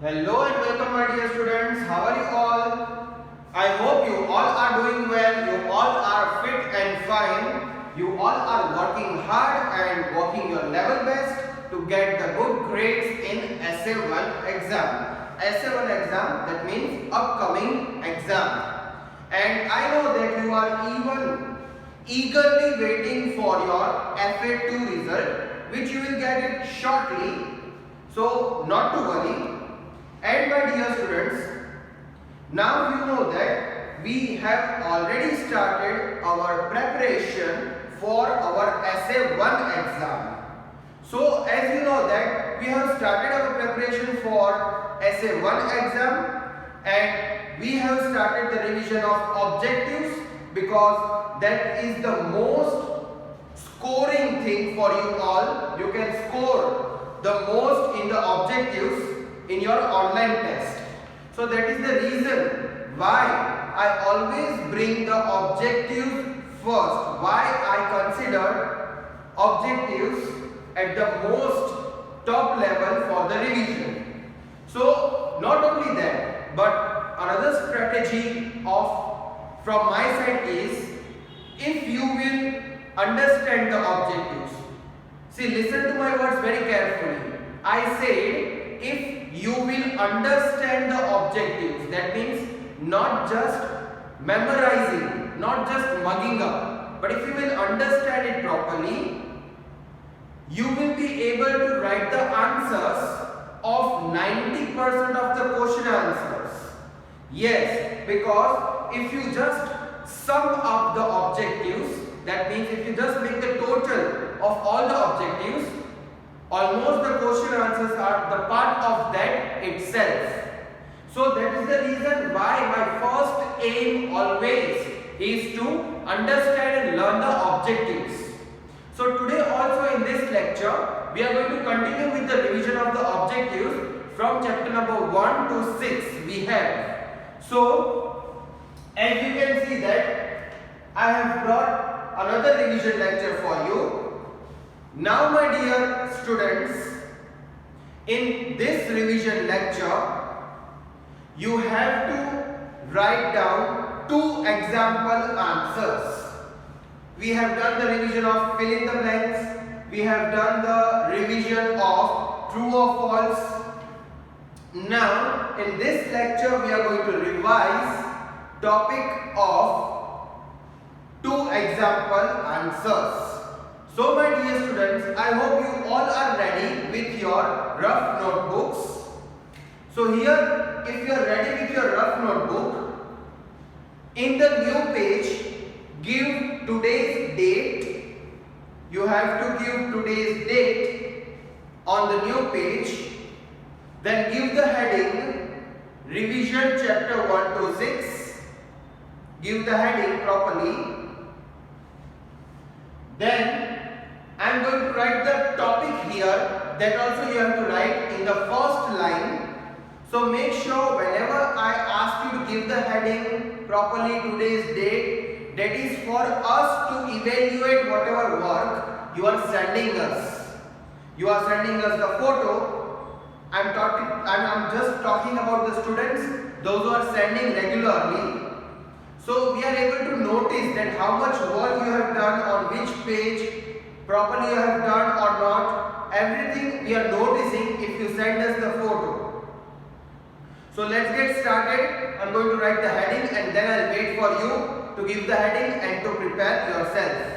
Hello and welcome my dear students. How are you all? I hope you all are doing well. You all are fit and fine. You all are working hard and working your level best to get the good grades in SA1 exam. SA1 exam, that means upcoming exam. And I know that you are even eagerly waiting for your FA2 result, which you will get it shortly. So not to worry. And my dear students, now you know that we have already started our preparation for our SA1 exam. So as you know that we have started our preparation for SA1 exam and we have started the revision of objectives because that is the most scoring thing for you all. You can score the most in the objectives in your online test. So that is the reason why I always bring the objectives first. Why I consider objectives at the most top level for the revision. So not only that, but another strategy from my side is, if you will understand the objectives. See, listen to my words very carefully. I said if you will understand the objectives, that means not just memorizing, not just mugging up, but if you will understand it properly, you will be able to write the answers of 90% of the question answers. Yes, because if you just sum up the objectives, that means if you just make the total of all the objectives, almost the question answers are the part of that itself. So that is the reason why my first aim always is to understand and learn the objectives. So today also in this lecture we are going to continue with the revision of the objectives from chapter number 1 to 6 we have. So as you can see that I have brought another revision lecture for you. Now my dear students, in this revision lecture, you have to write down 2 example answers. We have done the revision of fill in the blanks. We have done the revision of true or false. Now in this lecture we are going to revise topic of 2 example answers. So my dear students, I hope you all are ready with your rough notebooks. So here, if you are ready with your rough notebook, in the new page, give today's date. You have to give today's date on the new page. Then give the heading, revision chapter 1 to 6. Give the heading properly. Then I am going to write the topic here, that also you have to write in the first line. So make sure whenever I ask you to give the heading properly, today's date, that is for us to evaluate whatever work you are sending us. You are sending us the photo. I'm just talking about the students, those who are sending regularly. So we are able to notice that how much work you have done on which page, properly you have done or not. Everything we are noticing if you send us the photo. So let's get started. I'm going to write the heading and then I'll wait for you to give the heading and to prepare yourself.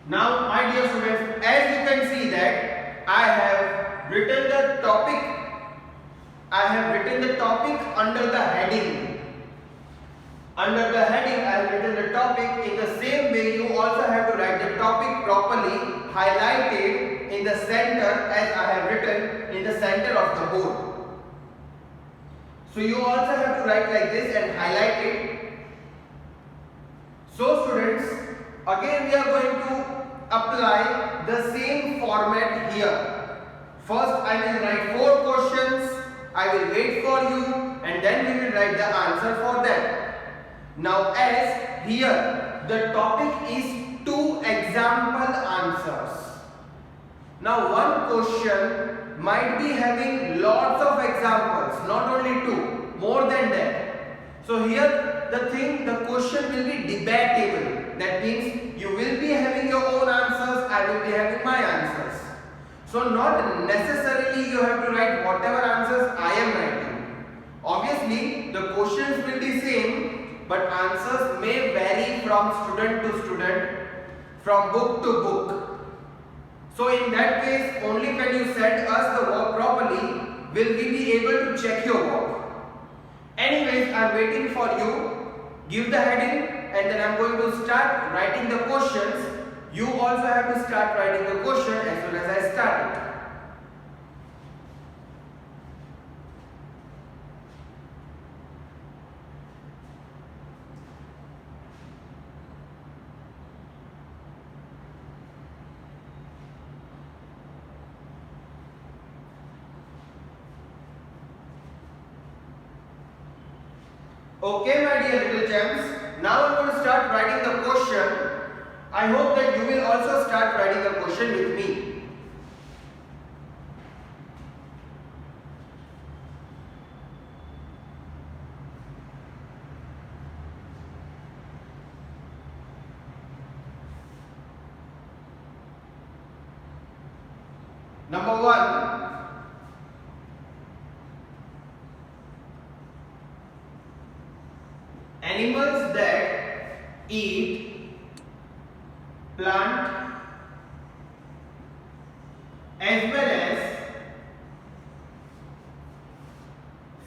Now my dear students, as you can see that I have written the topic under the heading. Under the heading I have written the topic. In the same way you also have to write the topic properly, highlighted in the center as I have written in the center of the board. So you also have to write like this and highlight it. So students, again we are going to apply the same format here. First I will write 4 questions, I will wait for you and then we will write the answer for that. Now as here the topic is 2 example answers. Now one question might be having lots of examples, not only 2, more than that. So here the question will be debatable. That means you will be having your own answers, I will be having my answers. So not necessarily you have to write whatever answers I am writing. Obviously the questions will be same, but answers may vary from student to student, from book to book. So in that case, only when you send us the work properly will we be able to check your work. Anyways, I am waiting for you. Give the heading and then I am going to start writing the questions. You also have to start writing the question as soon as I start it. Okay, my dear little gems. Now I am going to start writing the question. I hope that you will also start writing the question with me. Number 1. Animals that eat plant as well as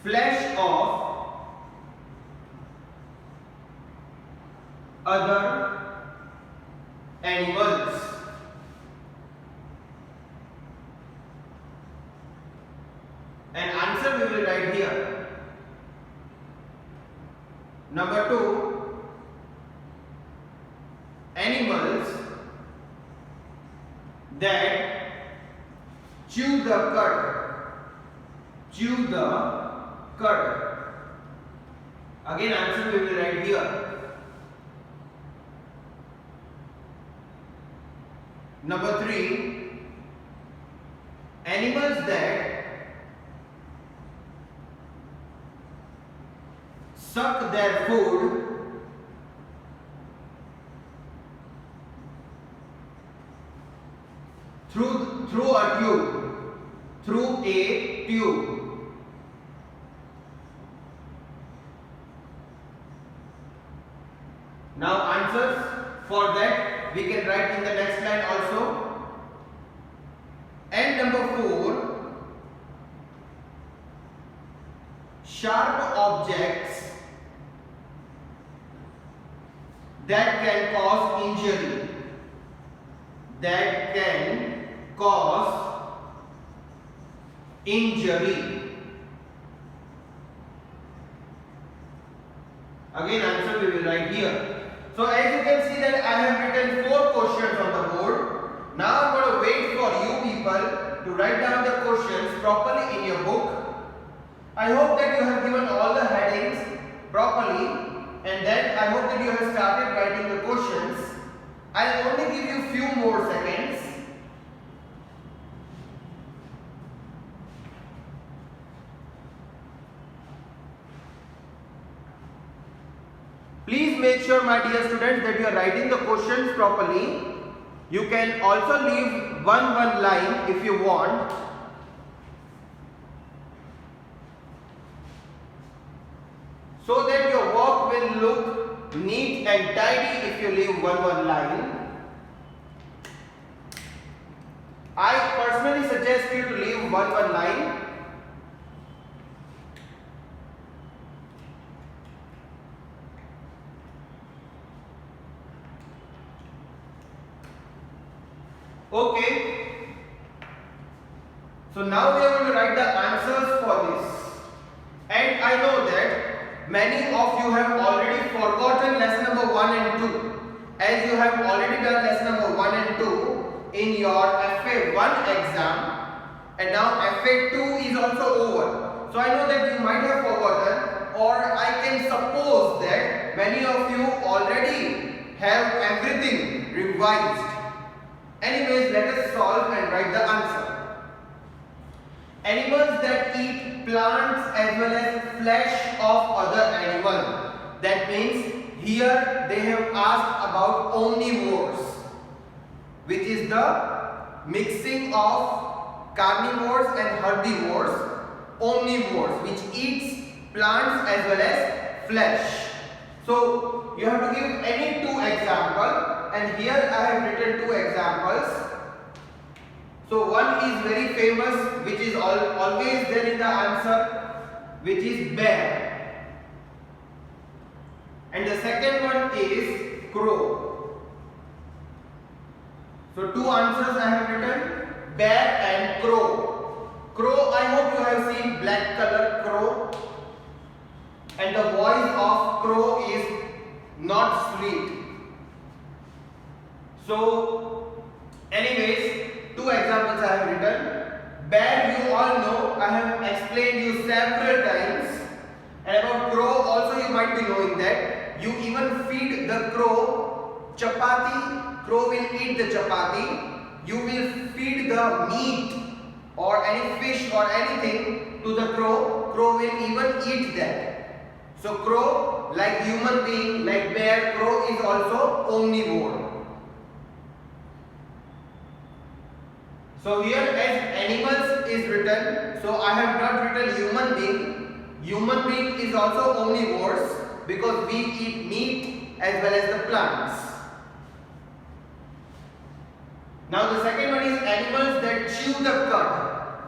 flesh of other animals. An answer we will write here. Number 2, animals that chew the cud. Chew the cud. Again answer we will write here. Number 3, animals that suck their food through a tube. Through a tube. Now answers for that we can write in the next line also. And number 4, sharp objects that can cause injury. That can cause injury. Again answer we will write here. So as you can see that I have written 4 questions on the board. Now I am going to wait for you people to write down the questions properly in your book. I hope that you have given all the headings properly and then I hope that you have started writing the questions. I will only give you few more seconds. Please make sure, my dear students, that you are writing the questions properly. You can also leave one line if you want. So that your work will look neat and tidy if you leave one line. I personally suggest you to leave one line. Okay. So now we are going to write the answers for this. And I know that many of you have already forgotten lesson number 1 and 2. as you have already done lesson number 1 and 2 in your FA1 exam, and now FA2 is also over. So I know that you might have forgotten, or I can suppose that many of you already have everything revised. Anyways, let us solve and write the answer. Animals that eat plants as well as flesh of other animals. That means here they have asked about omnivores, which is the mixing of carnivores and herbivores. Omnivores, which eats plants as well as flesh. So you have to give any two examples, and here I have written two examples. So one is very famous, which is always there in the answer, which is bear, and the second one is crow. So two answers I have written, bear and crow. Crow, I hope you have seen black color crow, and the voice of crow is not sweet. So anyways, two examples I have written. Bear, you all know, I have explained you several times, and about crow also you might be knowing that you even feed the crow chapati. Crow will eat the chapati. You will feed the meat or any fish or anything to the crow. Crow will even eat that. So crow, like human being, like bear, crow is also omnivore. So here as animals is written, so I have not written human being. Human being is also omnivores because we eat meat as well as the plants. Now the second one is animals that chew the cud.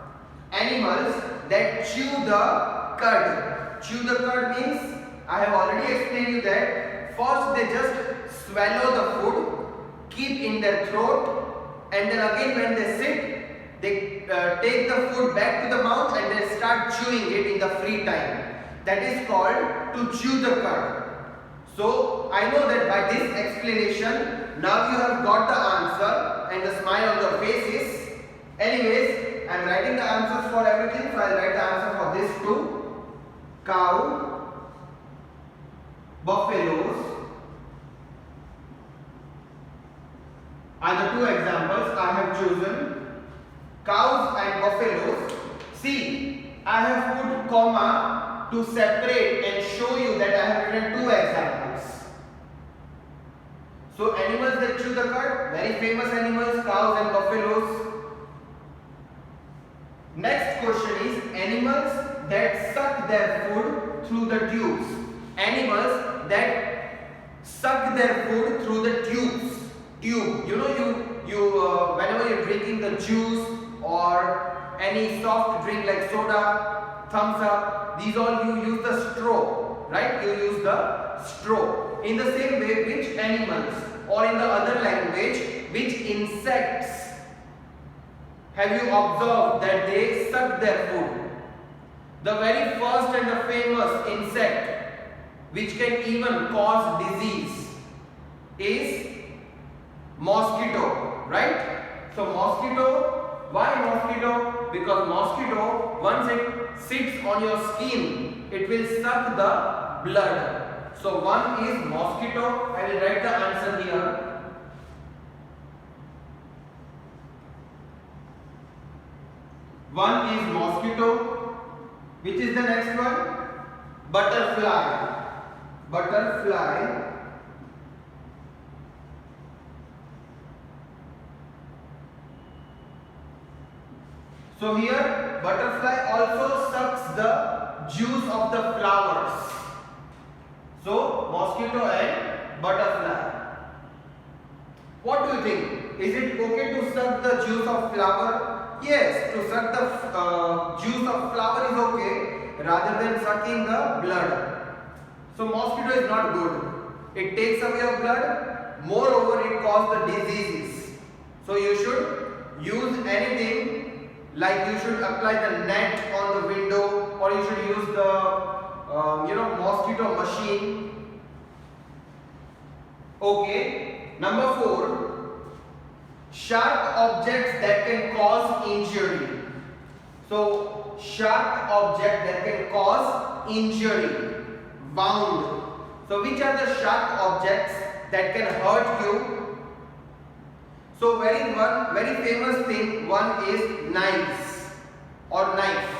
Animals that chew the cud. Chew the cud means, I have already explained you that first they just swallow the food, keep in their throat, and then again when they sit, they take the food back to the mouth and they start chewing it in the free time. That is called to chew the cud. So I know that by this explanation, now you have got the answer and the smile on your faces. Anyways, I am writing the answers for everything, so I will write the answer for this too. Cow, buffaloes are the two examples I have chosen. Cows and buffaloes. See, I have put comma to separate and show you that I have written two examples. So animals that chew the cud, very famous animals, cows and buffaloes. Next question is animals that suck their food through the tubes. Animals that suck their food through the tubes. Tube, you know, whenever you're drinking the juice or any soft drink like soda, thumbs up, these all you use the straw, right? You use the straw. In the same way, which animals, or in the other language, which insects have you observed that they suck their food? The very first and the famous insect which can even cause disease is mosquito, right? So mosquito, why mosquito? Because mosquito, once it sits on your skin, it will suck the blood. So one is mosquito. I will write the answer here. One is mosquito. Which is the next one? Butterfly. Butterfly. So here butterfly also sucks the juice of the flowers. So mosquito and butterfly. What do you think? Is it okay to suck the juice of flower? Yes, to suck the juice of flower is okay rather than sucking the blood. So mosquito is not good. It takes away your blood. Moreover, it causes the diseases. So you should use anything. Like you should apply the net on the window, or you should use the mosquito machine. Okay. Number 4, sharp objects that can cause injury. So sharp object that can cause injury, wound. So which are the sharp objects that can hurt you? So very famous thing, one is knives or knife.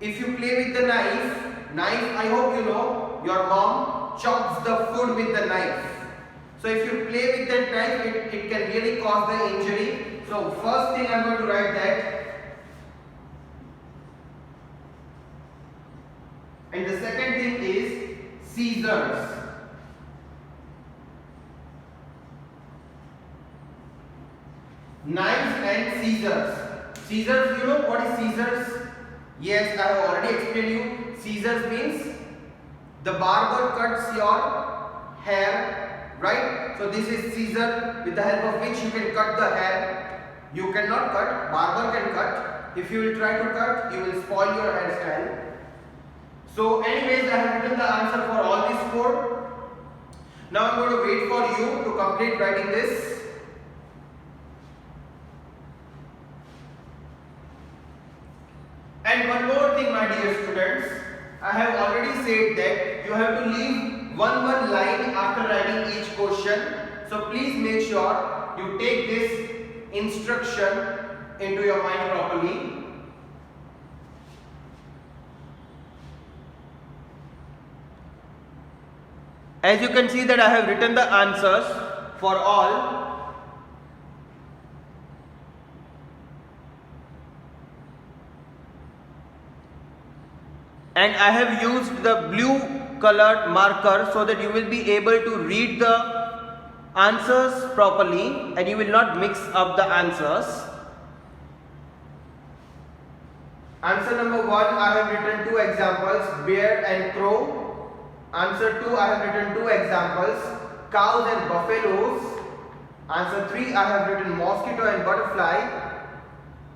If you play with the knife, I hope you know your mom chops the food with the knife. So if you play with that knife, it can really cause the injury. So first thing I'm going to write that. And the second thing is scissors. Knives and scissors. Scissors, you know what is scissors? Yes, I have already explained you. Scissors means the barber cuts your hair, right? So this is scissor with the help of which you can cut the hair. You cannot cut, barber can cut. If you will try to cut, you will spoil your hairstyle. So anyways, I have written the answer for all these 4. Now I'm going to wait for you to complete writing this. And one more thing, my dear students, I have already said that you have to leave one line after writing each question. So please make sure you take this instruction into your mind properly. As you can see that I have written the answers for all. And I have used the blue colored marker so that you will be able to read the answers properly and you will not mix up the answers. Answer number 1, I have written 2 examples, bear and crow. Answer 2, I have written 2 examples, cows and buffaloes. Answer 3, I have written mosquito and butterfly.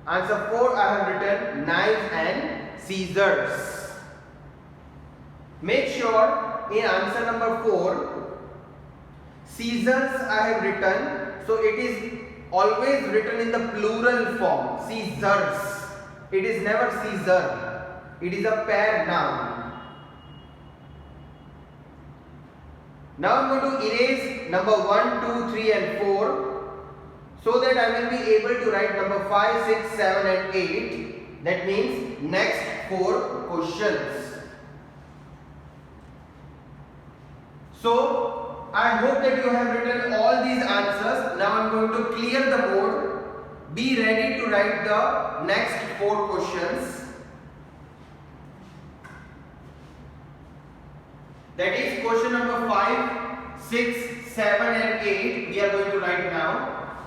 Answer 4, I have written knives and scissors. Make sure in answer number 4, scissors I have written, so it is always written in the plural form, scissors. It is never scissor, it is a pair noun. Now I am going to erase number 1, 2, 3 and 4 so that I will be able to write number 5, 6, 7 and 8. That means next 4 questions. So I hope that you have written all these answers. Now I am going to clear the board. Be ready to write the next 4 questions. That is question number 5, 6, 7 and 8 we are going to write now.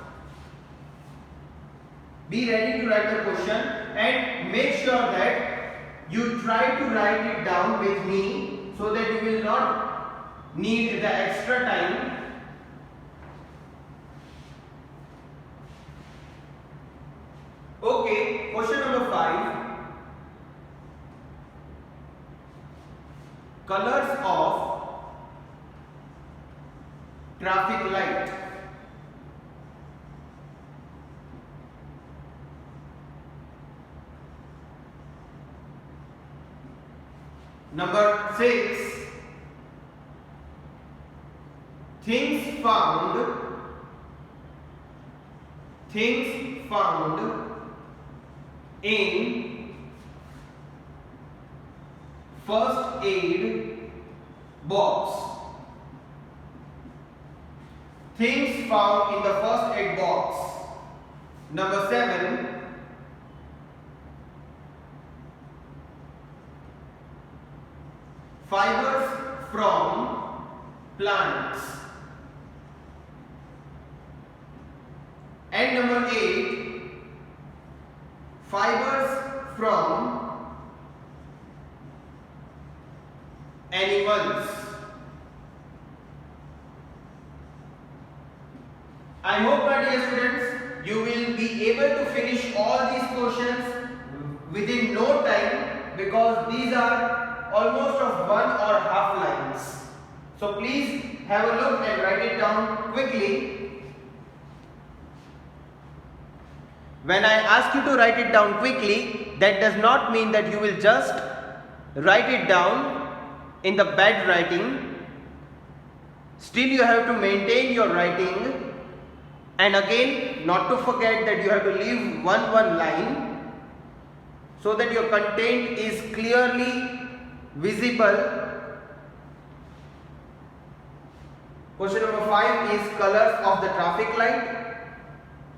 Be ready to write the question and make sure that you try to write it down with me so that you will not need the extra time. Okay, question number 5. Colors of traffic light. Number 6. Things found in first aid box. Things found in the first aid box. Number 7. Fibers from plants. And number 8. Fibers from animals. I hope, my dear students, you will be able to finish all these questions within no time because these are almost of 1 or half lines. So please have a look and write it down quickly. When I ask you to write it down quickly, that does not mean that you will just write it down in the bad writing. Still you have to maintain your writing, and again not to forget that you have to leave one line so that your content is clearly visible. Question number 5 is colors of the traffic light.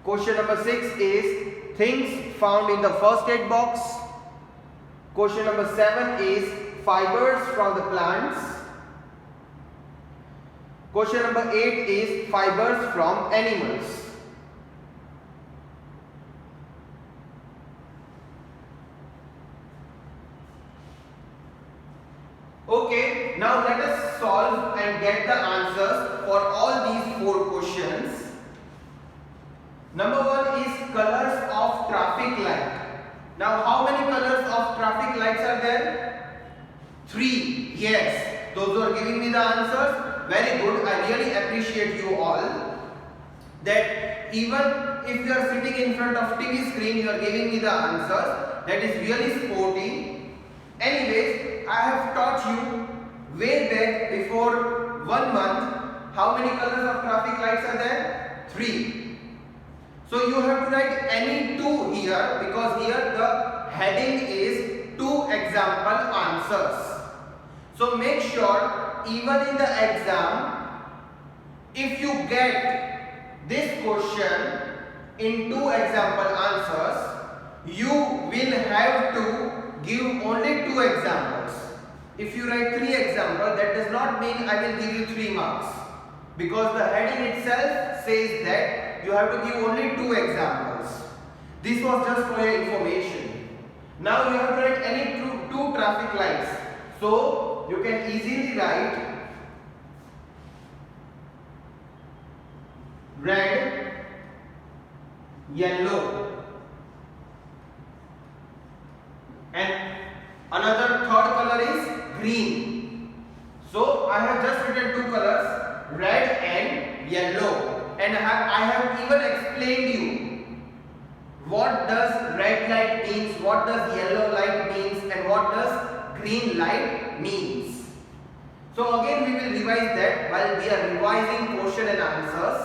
Question number 6 is things found in the first aid box. Question number 7 is fibers from the plants. Question number 8 is fibers from animals. Okay, now let us solve and get the answers for all these 4 questions. Number 1 is colors of traffic light. Now how many colors of traffic lights are there? 3. Yes, those who are giving me the answers, very good. I really appreciate you all. That even if you are sitting in front of TV screen, you are giving me the answers. That is really sporty. Anyways, I have taught you way back before 1 month how many colors of traffic lights are there? 3. So you have to write any 2 here, because here the heading is 2 example answers. So make sure even in the exam, if you get this question in 2 example answers, you will have to give only 2 examples. If you write 3 examples, that does not mean I will give you 3 marks, because the heading itself says that you have to give only 2 examples. This was just for your information. Now you have to write any 2 traffic lights. So you can easily write red, yellow, and another third color is green. So I have just written 2 colors, red and yellow. And I have even explained you what does red light means, what does yellow light means, and what does green light means. So again we will revise that while we are revising question and answers.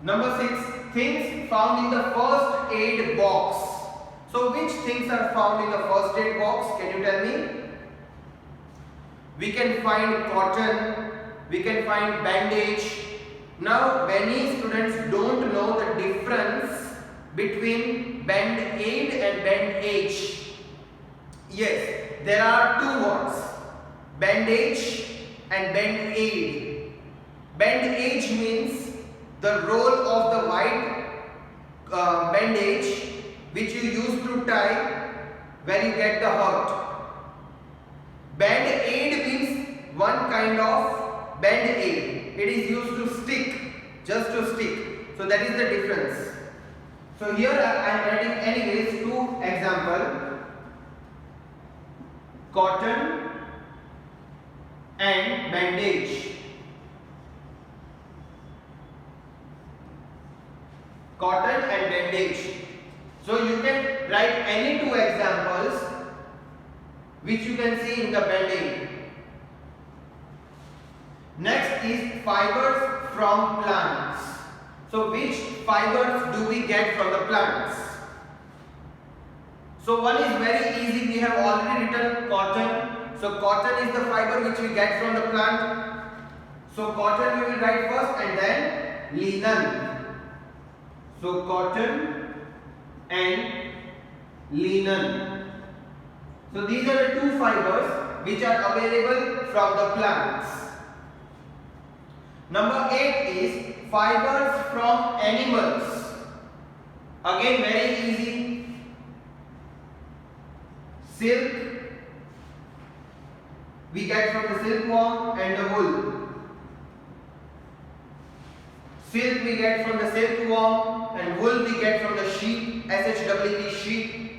Number 6, things found in the first aid box. So which things are found in the first aid box? Can you tell me? We can find cotton. We can find bandage. Now many students don't know the difference between band-aid and bandage. Yes, there are 2 words, bandage and band-aid. Bandage means the roll of the white bandage which you use to tie when you get the hurt. Band-aid means one kind of band-aid. It is used to stick, just to stick. So that is the difference. So here I am writing anyways 2 example, cotton and bandage. Cotton and bandage. So you can write any 2 examples which you can see in the bandage. Next is fibers from plants. So which fibers do we get from the plants? So one is very easy, we have already written cotton. So cotton is the fiber which we get from the plant. So cotton we will write first and then linen. So cotton and linen. So these are the 2 fibers which are available from the plants. Number 8 is fibers from animals. Again very easy. Silk we get from the silkworm and the wool. Silk we get from the silkworm and wool we get from the sheep, SHEEP, sheep,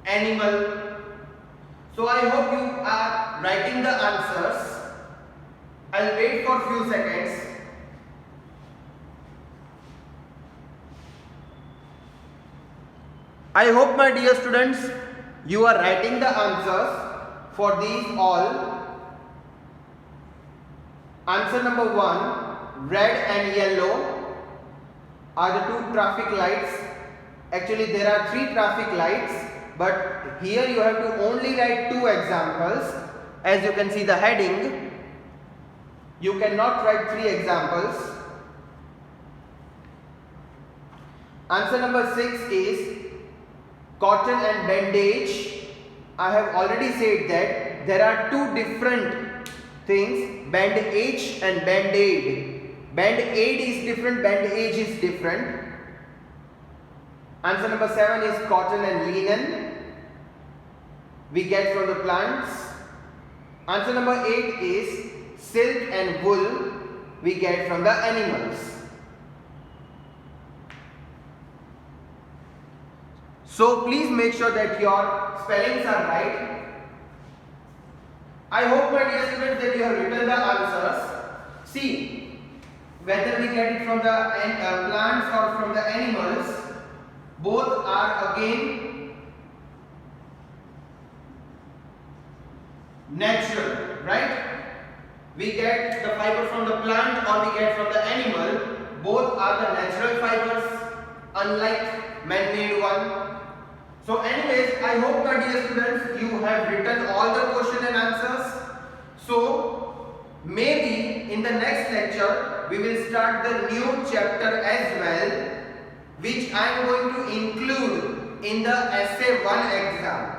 animal. So I hope you are writing the answers. I'll wait for few seconds. I hope, my dear students, you are writing the answers for these all. Answer number 1, red and yellow are the two traffic lights. Actually, there are 3 traffic lights, but here you have to only write 2 examples. As you can see the heading, you cannot write 3 examples. Answer number 6 is cotton and bandage. I have already said that there are 2 different things, bandage and band-aid. Band-aid is different, bandage is different. Answer number 7 is cotton and linen. We get from the plants. Answer number 8 is silk and wool. We get from the animals. So please make sure that your spellings are right. I hope, my dear students, that you have written the answers. See, whether we get it from the plants or from the animals, both are again natural, right? We get the fiber from the plant or we get from the animal. Both are the natural fibers, unlike man-made one. So anyways, I hope, my dear students, you have written all the question and answers. So maybe in the next lecture we will start the new chapter as well, which I am going to include in the essay 1 exam.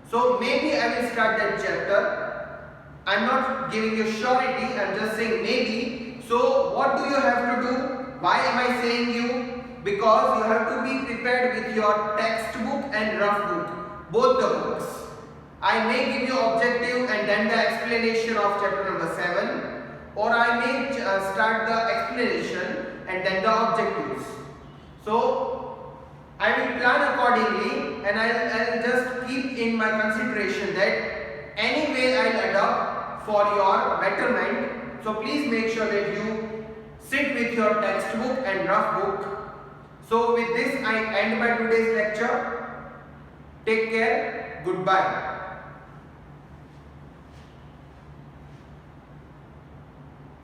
So maybe I will start that chapter. I am not giving you surety, I am just saying maybe. So what do you have to do? Why am I saying you? Because you have to be prepared with your textbook and rough book, both the books. I may give you objective and then the explanation of chapter number 7, or I may start the explanation and then the objectives. So I will plan accordingly, and I'll just keep in my consideration that any way I'll adopt for your betterment. So please make sure that you sit with your textbook and rough book. So with this I end my today's lecture. Take care. Goodbye.